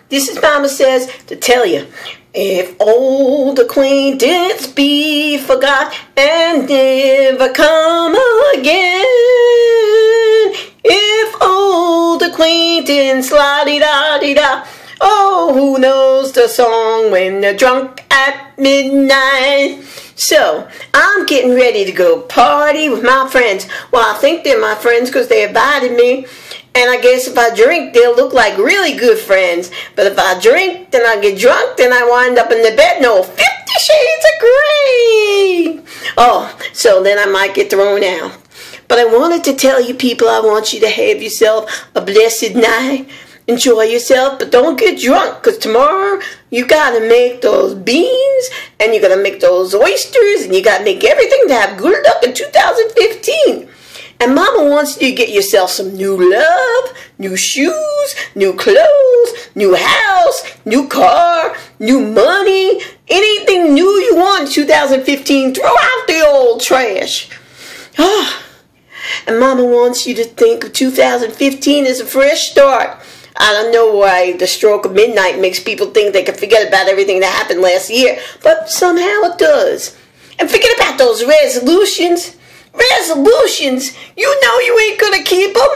This is Mama Says to tell you, if old acquaintance be forgot and never come again, if old acquaintance la-di-da-di-da, oh, who knows the song when they're drunk at midnight? So, I'm getting ready to go party with my friends. Well, I think they're my friends because they invited me. And I guess if I drink, they'll look like really good friends. But if I drink, then I get drunk, then I wind up in the bed. No, 50 Shades of Grey. Oh, so then I might get thrown out. But I wanted to tell you people, I want you to have yourself a blessed night. Enjoy yourself, but don't get drunk, because tomorrow you got to make those beans, and you got to make those oysters, and you got to make everything to have good luck in 2015. And Mama wants you to get yourself some new love, new shoes, new clothes, new house, new car, new money, anything new you want in 2015. Throw out the old trash. And Mama wants you to think of 2015 as a fresh start. I don't know why the stroke of midnight makes people think they can forget about everything that happened last year, but somehow it does. And forget about those resolutions. Resolutions, you know you ain't gonna keep them.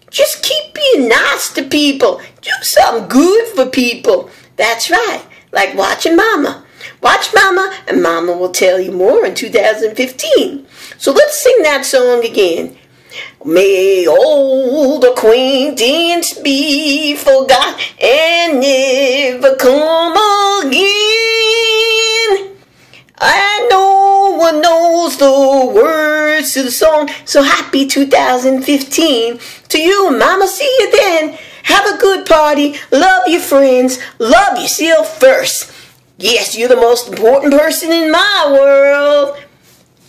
Just keep being nice to people. Do something good for people. That's right, like watching Mama. Watch Mama, and Mama will tell you more in 2015. So let's sing that song again. May old acquaintance be forgot and never come again. And no one knows the words to the song. So happy 2015 to you, Mama. See you then. Have a good party. Love your friends. Love yourself first. Yes, you're the most important person in my world.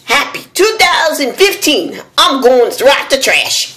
Happy 2015. I'm going to throw out the trash.